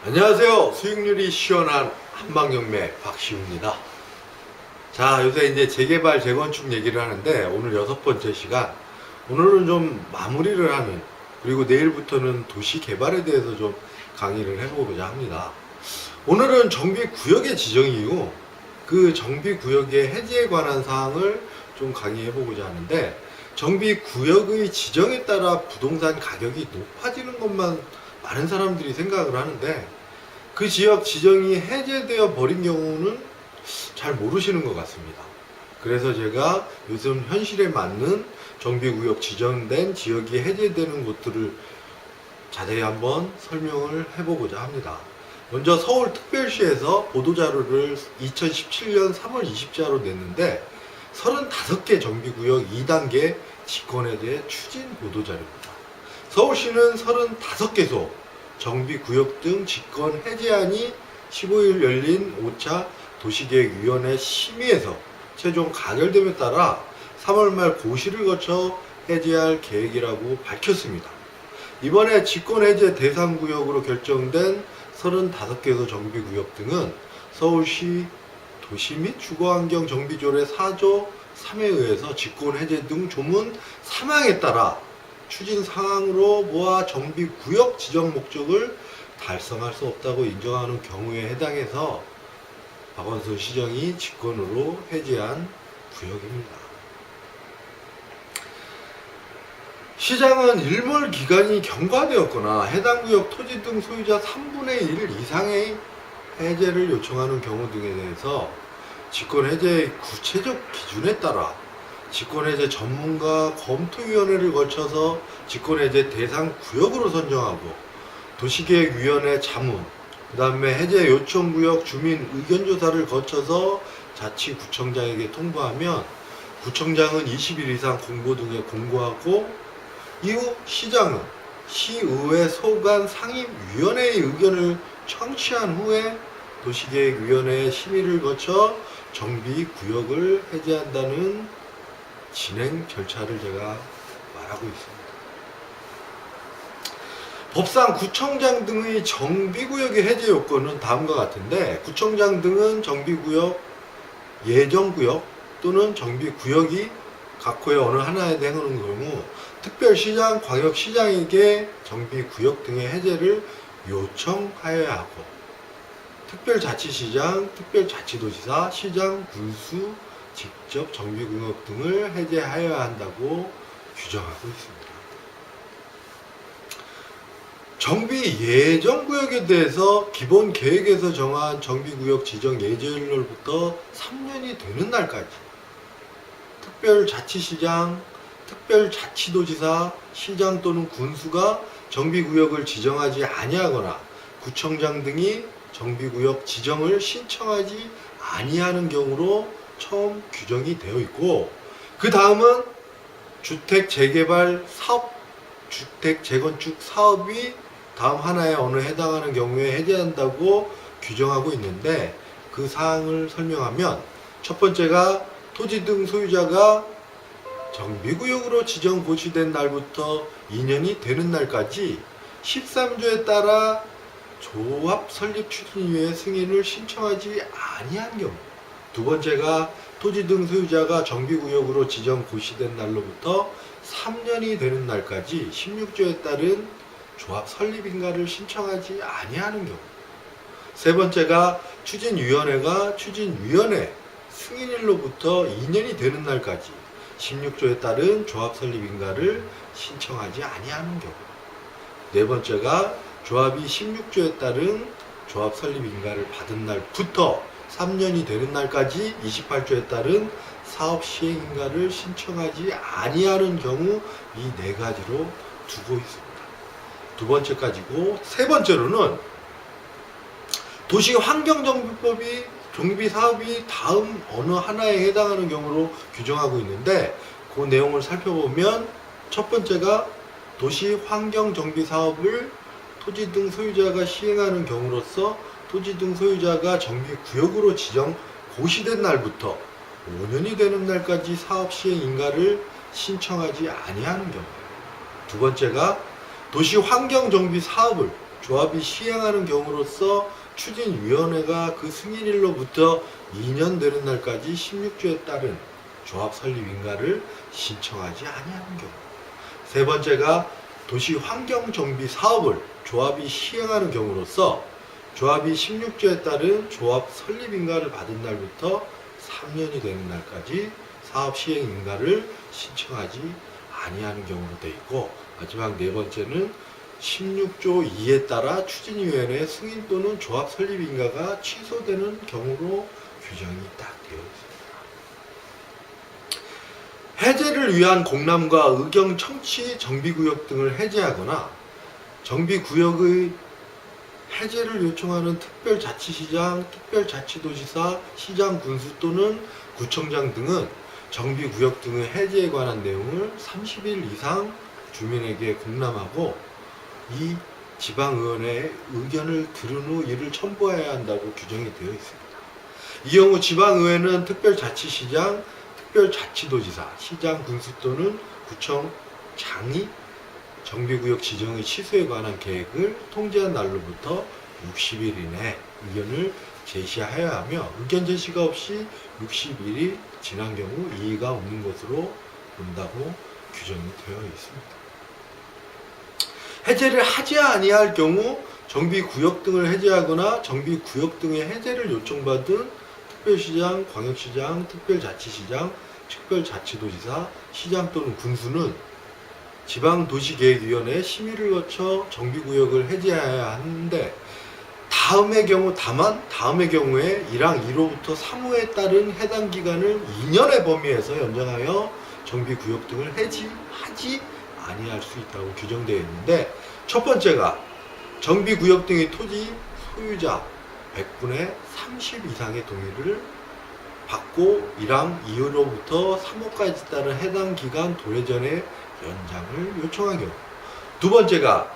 안녕하세요. 수익률이 시원한 한방경매 박시우입니다. 자, 요새 이제 재개발 재건축 얘기를 하는데 오늘 6번째 시간, 오늘은 좀 마무리를 하는, 그리고 내일부터는 도시 개발에 대해서 좀 강의를 해보고자 합니다. 오늘은 정비구역의 지정이고 그 정비구역의 해지에 관한 사항을 좀 강의해보고자 하는데, 정비구역의 지정에 따라 부동산 가격이 높아지는 것만 많은 사람들이 생각을 하는데, 그 지역 지정이 해제되어 버린 경우는 잘 모르시는 것 같습니다. 그래서 제가 요즘 현실에 맞는 정비구역 지정된 지역이 해제되는 곳들을 자세히 한번 설명을 해보고자 합니다. 먼저 서울특별시에서 보도자료를 2017년 3월 20일자로 냈는데 35개 정비구역 2단계 직권해제 추진 보도자료입니다. 서울시는 35개소 정비구역 등 직권 해제안이 15일 열린 5차 도시계획위원회 심의에서 최종 가결됨에 따라 3월 말 고시를 거쳐 해제할 계획이라고 밝혔습니다. 이번에 직권 해제 대상 구역으로 결정된 35개소 정비구역 등은 서울시 도시 및 주거환경 정비조례 4조 3에 의해서 직권 해제 등 조문 3항에 따라 추진 사항으로 모아 정비구역 지정 목적을 달성할 수 없다고 인정하는 경우에 해당해서 박원순 시정이 직권으로 해제한 구역입니다. 시장은 일몰 기간이 경과되었거나 해당 구역 토지 등 소유자 3분의 1 이상의 해제를 요청하는 경우 등에 대해서 직권 해제의 구체적 기준에 따라 직권해제 전문가 검토위원회를 거쳐서 직권해제 대상 구역으로 선정하고 도시계획위원회 자문, 그 다음에 해제 요청구역 주민 의견조사를 거쳐서 자치구청장에게 통보하면 구청장은 20일 이상 공고 등에 공고하고 이후 시장은 시의회 소관 상임위원회의 의견을 청취한 후에 도시계획위원회의 심의를 거쳐 정비구역을 해제한다는 진행 절차를 제가 말하고 있습니다. 법상 구청장 등의 정비구역의 해제 요건은 다음과 같은데, 구청장 등은 정비구역, 예정구역 또는 정비구역이 각 호의 어느 하나에 해당하는 경우 특별시장, 광역시장에게 정비구역 등의 해제를 요청하여야 하고, 특별자치시장, 특별자치도지사, 시장, 군수 직접 정비구역 등을 해제하여야 한다고 규정하고 있습니다. 정비 예정구역에 대해서 기본 계획에서 정한 정비구역 지정 예정일로부터 3년이 되는 날까지 특별자치시장, 특별자치도지사, 시장 또는 군수가 정비구역을 지정하지 아니하거나 구청장 등이 정비구역 지정을 신청하지 아니하는 경우로 처음 규정이 되어 있고, 그 다음은 주택 재개발 사업, 주택 재건축 사업이 다음 하나에 어느 해당하는 경우에 해제한다고 규정하고 있는데, 그 사항을 설명하면 첫 번째가 토지 등 소유자가 정비구역으로 지정 고시된 날부터 2년이 되는 날까지 13조에 따라 조합 설립 추진위의 승인을 신청하지 아니한 경우, 두 번째가 토지 등 소유자가 정비구역으로 지정 고시된 날로부터 3년이 되는 날까지 16조에 따른 조합 설립인가를 신청하지 아니하는 경우, 세 번째가 추진위원회가 추진위원회 승인일로부터 2년이 되는 날까지 16조에 따른 조합 설립인가를 신청하지 아니하는 경우, 네 번째가 조합이 16조에 따른 조합 설립인가를 받은 날부터 3년이 되는 날까지 28조에 따른 사업 시행인가를 신청하지 아니하는 경우, 이 네 가지로 두고 있습니다. 두 번째까지고, 세 번째로는 도시환경정비법이 정비사업이 다음 어느 하나에 해당하는 경우로 규정하고 있는데, 그 내용을 살펴보면 첫 번째가 도시환경정비사업을 토지 등 소유자가 시행하는 경우로서 토지 등 소유자가 정비구역으로 지정 고시된 날부터 5년이 되는 날까지 사업 시행 인가를 신청하지 아니하는 경우, 두 번째가 도시 환경정비 사업을 조합이 시행하는 경우로서 추진위원회가 그 승인일로부터 2년 되는 날까지 16조에 따른 조합 설립 인가를 신청하지 아니하는 경우. 세 번째가 도시 환경정비 사업을 조합이 시행하는 경우로서 조합이 16조에 따른 조합 설립 인가를 받은 날부터 3년이 되는 날까지 사업 시행 인가를 신청하지 아니하는 경우로 되어 있고, 마지막 네 번째는 16조 2에 따라 추진위원회 승인 또는 조합 설립 인가가 취소되는 경우로 규정이 딱 되어 있습니다. 해제를 위한 공람과 의경 청취 정비구역 등을 해제하거나 정비구역의 해제를 요청하는 특별자치시장, 특별자치도지사, 시장, 군수 또는 구청장 등은 정비구역 등의 해제에 관한 내용을 30일 이상 주민에게 공람하고 이 지방의원의 의견을 들은 후 이를 첨부해야 한다고 규정이 되어 있습니다. 이 경우 지방의회는 특별자치시장, 특별자치도지사, 시장, 군수 또는 구청장이 정비구역 지정의 취소에 관한 계획을 통지한 날로부터 60일 이내 의견을 제시하여야 하며, 의견 제시가 없이 60일이 지난 경우 이의가 없는 것으로 본다고 규정이 되어 있습니다. 해제를 하지 아니할 경우 정비구역 등을 해제하거나 정비구역 등의 해제를 요청받은 특별시장, 광역시장, 특별자치시장, 특별자치도지사, 시장 또는 군수는 지방도시계획위원회 심의를 거쳐 정비구역을 해제해야 하는데, 다음의 경우에 1항 1호부터 3호에 따른 해당 기간을 2년의 범위에서 연장하여 정비구역 등을 해지하지 아니할 수 있다고 규정되어 있는데, 첫 번째가 정비구역 등의 토지 소유자 100분의 30 이상의 동의를 받고 1항 2호로부터 3호까지 따른 해당 기간 도래전의 연장을 요청한 경우. 두 번째가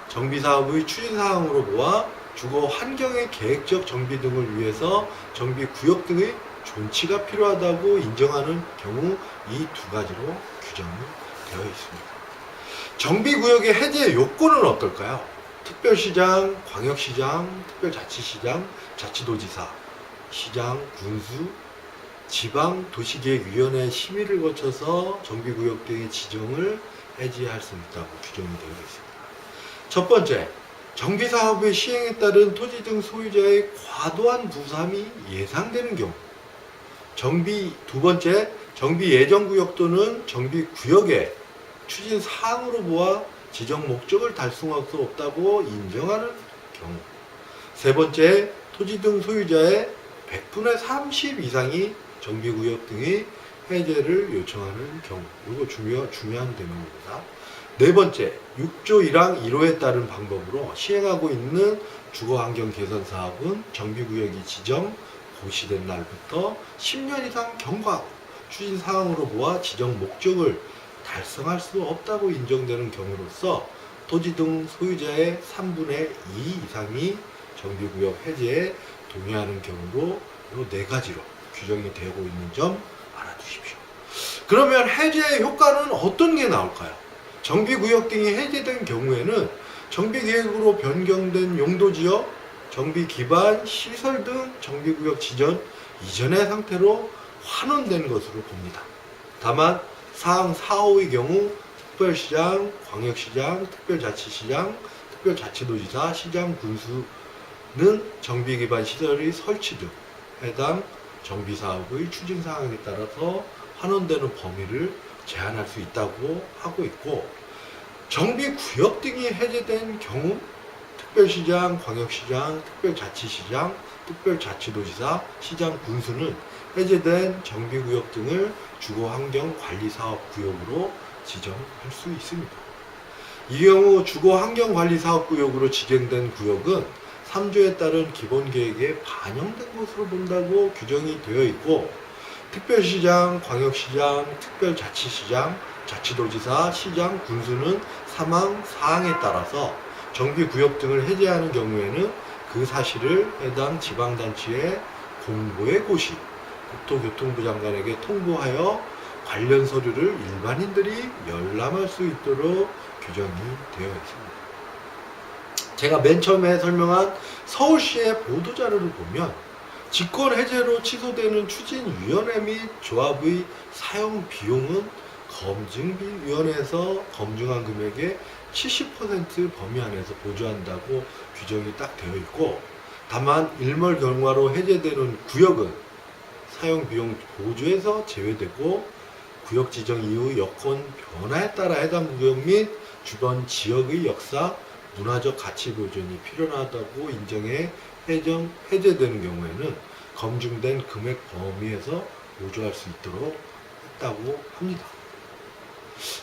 정비사업의 추진사항으로 보아 주거 환경의 계획적 정비 등을 위해서 정비구역 등의 존치가 필요하다고 인정하는 경우, 이 두 가지로 규정이 되어 있습니다. 정비구역의 해제 요건은 어떨까요? 특별시장, 광역시장, 특별자치시장, 자치도지사, 시장, 군수, 지방도시계획위원회 심의를 거쳐서 정비구역 등의 지정을 해지할 수 있다고 규정이 되어 있습니다. 첫 번째, 정비사업의 시행에 따른 토지 등 소유자의 과도한 부담이 예상되는 경우. 두 번째, 정비 예정구역 또는 정비구역의 추진 사항으로 보아 지정 목적을 달성할 수 없다고 인정하는 경우. 세 번째, 토지 등 소유자의 100분의 30 이상이 정비구역 등의 해제를 요청하는 경우. 이거 중요한 대목입니다. 네 번째, 6조 1항 1호에 따른 방법으로 시행하고 있는 주거환경 개선 사업은 정비구역이 지정, 고시된 날부터 10년 이상 경과하고 추진 사항으로 보아 지정 목적을 달성할 수 없다고 인정되는 경우로서 토지 등 소유자의 3분의 2 이상이 정비구역 해제에 동의하는 경우로 이 네 가지로 규정이 되고 있는 점 알아두십시오. 그러면 해제의 효과는 어떤 게 나올까요? 정비구역 등이 해제된 경우에는 정비계획으로 변경된 용도지역, 정비기반, 시설 등 정비구역 지정 이전의 상태로 환원된 것으로 봅니다. 다만 사항 4호의 경우 특별시장, 광역시장, 특별자치시장, 특별자치도지사, 시장, 군수는 정비기반 시설의 설치 등 해당 정비사업의 추진사항에 따라서 환원되는 범위를 제한할 수 있다고 하고 있고, 정비구역 등이 해제된 경우 특별시장, 광역시장, 특별자치시장, 특별자치도지사, 시장, 군수는 해제된 정비구역 등을 주거환경관리사업구역으로 지정할 수 있습니다. 이 경우 주거환경관리사업구역으로 지정된 구역은 3조에 따른 기본계획에 반영된 것으로 본다고 규정이 되어 있고, 특별시장, 광역시장, 특별자치시장, 자치도지사, 시장, 군수는 사항에 따라서 정비구역 등을 해제하는 경우에는 그 사실을 해당 지방단체의 공보의 고시, 국토교통부 장관에게 통보하여 관련 서류를 일반인들이 열람할 수 있도록 규정이 되어 있습니다. 제가 맨 처음에 설명한 서울시의 보도자료를 보면 직권 해제로 취소되는 추진위원회 및 조합의 사용 비용은 검증비위원회에서 검증한 금액의 70% 범위 안에서 보조한다고 규정이 딱 되어 있고, 다만 일몰 경과로 해제되는 구역은 사용 비용 보조에서 제외되고, 구역 지정 이후 여건 변화에 따라 해당 구역 및 주변 지역의 역사, 문화적 가치 보존이 필요하다고 인정해 해제되는 경우에는 검증된 금액 범위에서 보조할 수 있도록 했다고 합니다.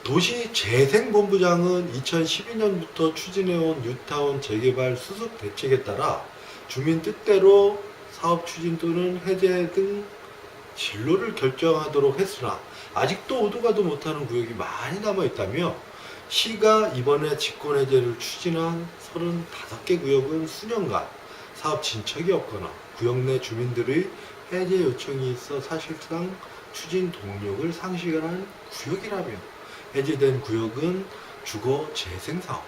도시재생본부장은 2012년부터 추진해온 뉴타운 재개발 수습 대책에 따라 주민 뜻대로 사업 추진 또는 해제 등 진로를 결정하도록 했으나 아직도 오도 가도 못하는 구역이 많이 남아있다며, 시가 이번에 직권 해제를 추진한 35개 구역은 수년간 사업 진척이 없거나 구역 내 주민들의 해제 요청이 있어 사실상 추진 동력을 상실한 구역이라며, 해제된 구역은 주거 재생사업,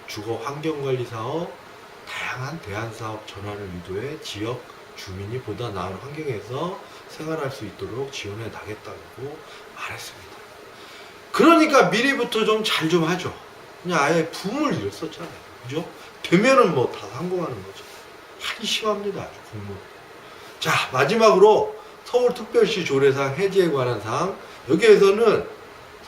주거 환경관리사업, 다양한 대안사업 전환을 유도해 지역 주민이 보다 나은 환경에서 생활할 수 있도록 지원해 나겠다고 말했습니다. 그러니까 미리부터 좀 잘 좀 하죠. 그냥 아예 붐을 일었었잖아요. 그죠? 되면은 뭐 다 성공하는 거죠. 한심합니다. 아주 공무원. 자, 마지막으로 서울특별시 조례상 해제에 관한 사항. 여기에서는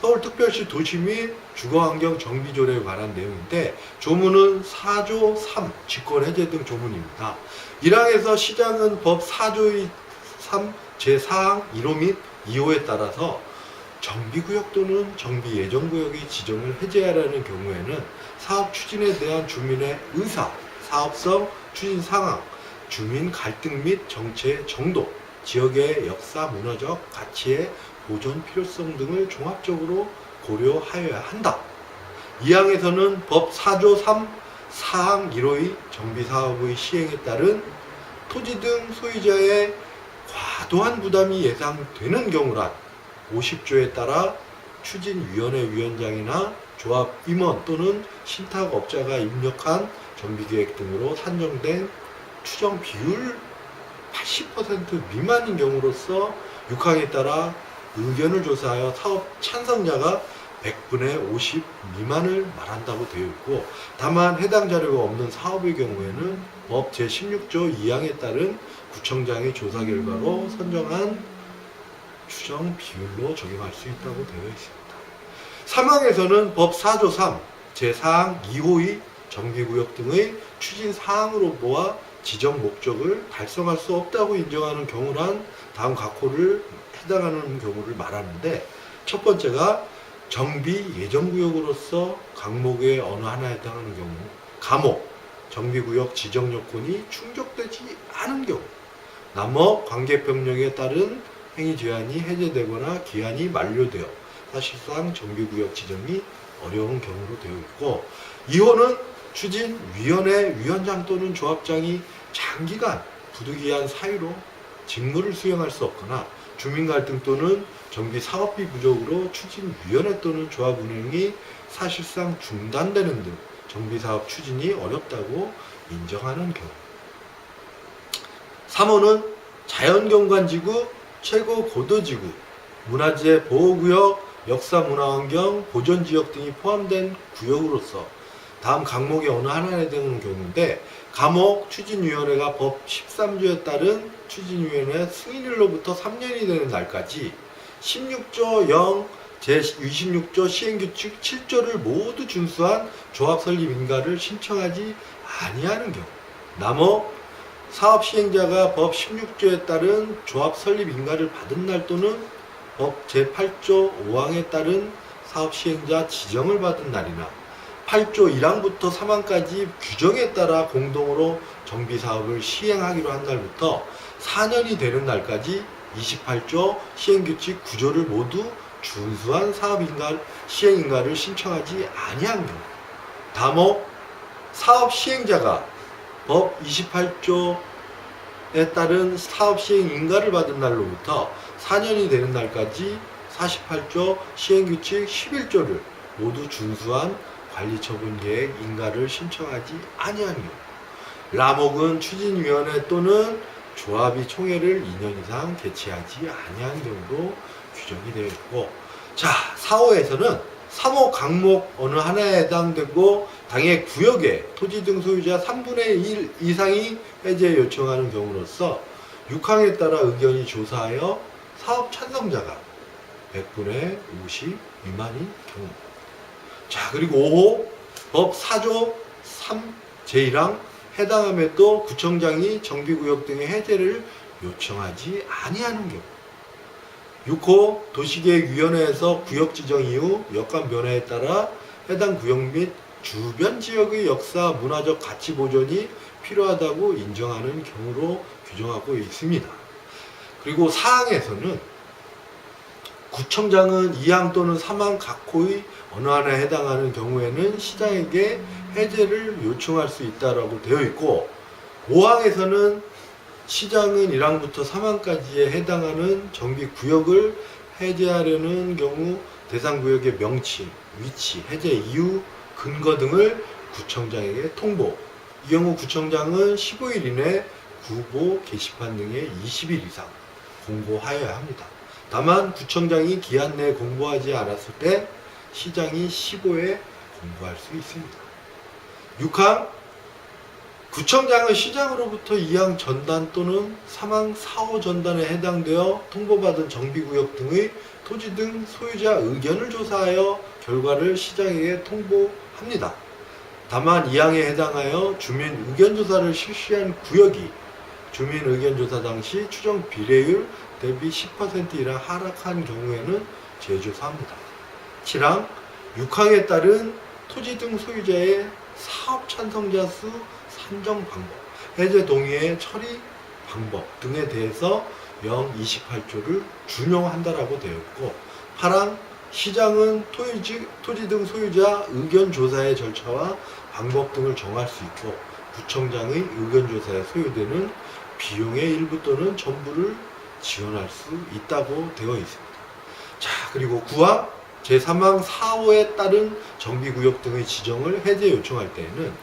서울특별시 도시 및 주거환경 정비조례에 관한 내용인데, 조문은 4조 3 직권해제 등 조문입니다. 1항에서 시장은 법 4조의 3 제4항 1호 및 2호에 따라서 정비구역 또는 정비예정구역의 지정을 해제하라는 경우에는 사업 추진에 대한 주민의 의사, 사업성, 추진 상황, 주민 갈등 및 정체의 정도, 지역의 역사, 문화적 가치의 보존 필요성 등을 종합적으로 고려하여야 한다. 2항에서는 법 4조 3 4항 1호의 정비사업의 시행에 따른 토지 등 소유자의 과도한 부담이 예상되는 경우란 50조에 따라 추진위원회 위원장이나 조합 임원 또는 신탁업자가 입력한 정비계획 등으로 산정된 추정 비율 80% 미만인 경우로서 6항에 따라 의견을 조사하여 사업 찬성자가 100분의 50 미만을 말한다고 되어 있고, 다만 해당 자료가 없는 사업의 경우에는 법 제16조 2항에 따른 구청장의 조사 결과로 선정한 추정 비율로 적용할 수 있다고 되어 있습니다. 3항에서는 법 4조 3 제4항 2호의 정비구역 등의 추진 사항으로 보아 지정 목적을 달성할 수 없다고 인정하는 경우란 다음 각호를 해당하는 경우를 말하는데, 첫 번째가 정비 예정구역으로서 강목의 어느 하나에 해당하는 경우, 감목, 정비구역 지정 요건이 충족되지 않은 경우, 남목 관계법령에 따른 행위 제한이 해제되거나 기한이 만료되어 사실상 정비구역 지정이 어려운 경우로 되어 있고, 2호는 추진위원회 위원장 또는 조합장이 장기간 부득이한 사유로 직무를 수행할 수 없거나 주민 갈등 또는 정비 사업비 부족으로 추진위원회 또는 조합 운영이 사실상 중단되는 등 정비 사업 추진이 어렵다고 인정하는 경우. 3호는 자연경관지구, 최고 고도지구, 문화재 보호구역, 역사문화환경, 보존지역 등이 포함된 구역으로서 다음 항목의 어느 하나에 해당하는 경우인데, 감목 추진위원회가 법 13조에 따른 추진위원회 승인일로부터 3년이 되는 날까지 16조 0 제26조 시행규칙 7조를 모두 준수한 조합 설립 인가를 신청하지 아니하는 경우, 남목 사업 시행자가 법 16조에 따른 조합 설립 인가를 받은 날 또는 법 제8조 5항에 따른 사업 시행자 지정을 받은 날이나 8조 1항부터 3항까지 규정에 따라 공동으로 정비사업을 시행하기로 한 날부터 4년이 되는 날까지 28조 시행규칙 9조를 모두 준수한 사업인가 시행인가를 신청하지 아니한 경우, 다목 사업 시행자가 법 28조에 따른 사업 시행인가를 받은 날로부터 4년이 되는 날까지 48조 시행규칙 11조를 모두 준수한 관리처분계획 인가를 신청하지 아니한 경우, 라목은 추진위원회 또는 조합이 총회를 2년 이상 개최하지 아니한 경우로 규정이 되어 있고, 자, 4호에서는 3호 강목 어느 하나에 해당되고 당의 구역의 토지 등 소유자 3분의 1 이상이 해제 요청하는 경우로서 6항에 따라 의견이 조사하여 사업 찬성자가 100분의 50 미만인 경우. 자, 그리고 5호 법 4조 3 제1항 해당함에도 구청장이 정비구역 등의 해제를 요청하지 아니하는 경우. 6호 도시계획위원회에서 구역 지정 이후 여건 변화에 따라 해당 구역 및 주변 지역의 역사 문화적 가치 보존이 필요하다고 인정하는 경우로 규정하고 있습니다. 그리고 4항에서는 구청장은 2항 또는 3항 각호의 어느 하나에 해당하는 경우에는 시장에게 해제를 요청할 수 있다라고 되어 있고, 5항에서는 시장은 1항부터 3항까지에 해당하는 정비구역을 해제하려는 경우 대상 구역의 명칭, 위치, 해제 이유, 근거 등을 구청장에게 통보. 이 경우 구청장은 15일 이내 구보 게시판 등에 20일 이상 공고하여야 합니다. 다만 구청장이 기한 내에 공고하지 않았을 때 시장이 15에 공고할 수 있습니다. 6항 구청장은 시장으로부터 2항 전단 또는 3항 4호 전단에 해당되어 통보받은 정비구역 등의 토지 등 소유자 의견을 조사하여 결과를 시장에게 통보합니다. 다만 2항에 해당하여 주민 의견조사를 실시한 구역이 주민 의견조사 당시 추정 비례율 대비 10% 이상 하락한 경우에는 재조사합니다. 7항 6항에 따른 토지 등 소유자의 사업 찬성자 수 산정 방법, 해제 동의의 처리 방법 등에 대해서 영 28조를 준용한다라고 되어 있고, 8항 시장은 토지 등 소유자 의견 조사의 절차와 방법 등을 정할 수 있고, 구청장의 의견 조사에 소요되는 비용의 일부 또는 전부를 지원할 수 있다고 되어 있습니다. 자, 그리고 9항 제3항 4호에 따른 정비구역 등의 지정을 해제 요청할 때에는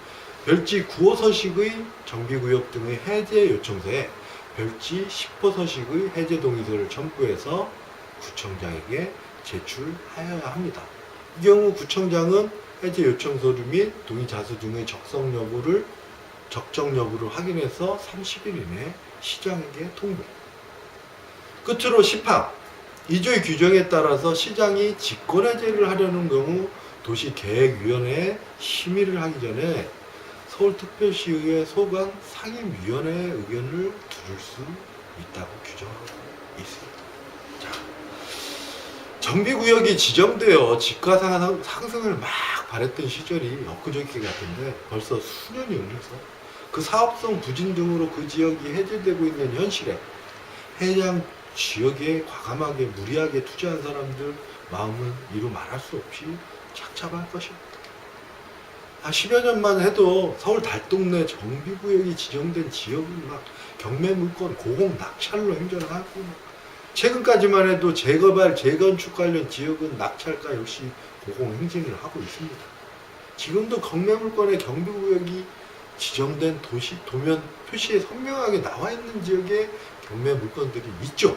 별지 9호 서식의 정비구역 등의 해제 요청서에 별지 10호 서식의 해제 동의서를 첨부해서 구청장에게 제출하여야 합니다. 이 경우 구청장은 해제 요청서류 및 동의 자수 등의 적정 여부를 확인해서 30일 이내 시장에게 통보. 끝으로 10항 2조의 규정에 따라서 시장이 직권해제를 하려는 경우 도시계획위원회에 심의를 하기 전에 서울특별시의회 소관 상임위원회의 의견을 들을 수 있다고 규정하고 있습니다. 자, 정비구역이 지정되어 집가 상승을 막 바랬던 시절이 엊그저께 같은데 벌써 수년이 흘러서 그 사업성 부진 등으로 그 지역이 해제되고 있는 현실에 해당 지역에 과감하게 무리하게 투자한 사람들 마음은 이루 말할 수 없이 착잡할 것입니다. 한 10여 년만 해도 서울 달동네 정비구역이 지정된 지역은 막 경매물건 고공 낙찰로 행전하고, 최근까지만 해도 재개발 재건축 관련 지역은 낙찰가 역시 고공 행진을 하고 있습니다. 지금도 경매물건에 경비구역이 지정된 도시 도면 표시에 선명하게 나와 있는 지역에 경매 물건들이 있죠.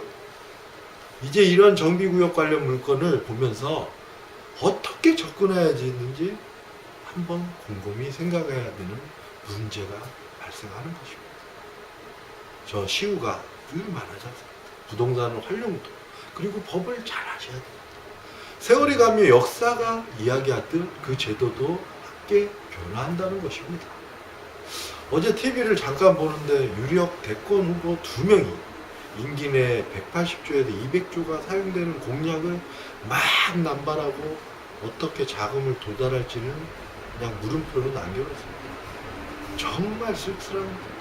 이제 이런 정비구역 관련 물건을 보면서 어떻게 접근해야지 있는지 한번 곰곰이 생각해야 되는 문제가 발생하는 것입니다. 저 시우가 늘 말하지 않습니다. 부동산은 활용도, 그리고 법을 잘 아셔야 됩니다. 세월이 가며 역사가 이야기하듯 그 제도도 함께 변화한다는 것입니다. 어제 TV를 잠깐 보는데 유력 대권 후보 2명이 임기 내 180조에서 200조가 사용되는 공약을 막 남발하고 어떻게 자금을 도달할지는 그냥 물음표로 남겨놓습니다. 정말 쓸쓸합니다.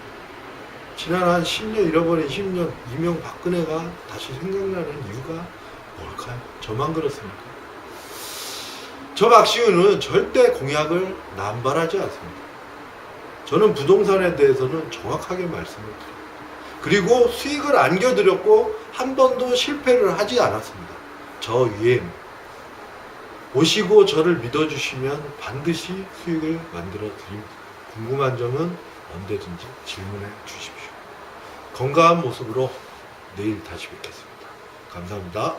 지난 한 10년 잃어버린 10년 이명박근혜가 다시 생각나는 이유가 뭘까요? 저만 그렇습니까? 저 박시우는 절대 공약을 남발하지 않습니다. 저는 부동산에 대해서는 정확하게 말씀을 드립니다. 그리고 수익을 안겨드렸고 한 번도 실패를 하지 않았습니다. 저 위에 오시고 저를 믿어주시면 반드시 수익을 만들어 드립니다. 궁금한 점은 언제든지 질문해 주십시오. 건강한 모습으로 내일 다시 뵙겠습니다. 감사합니다.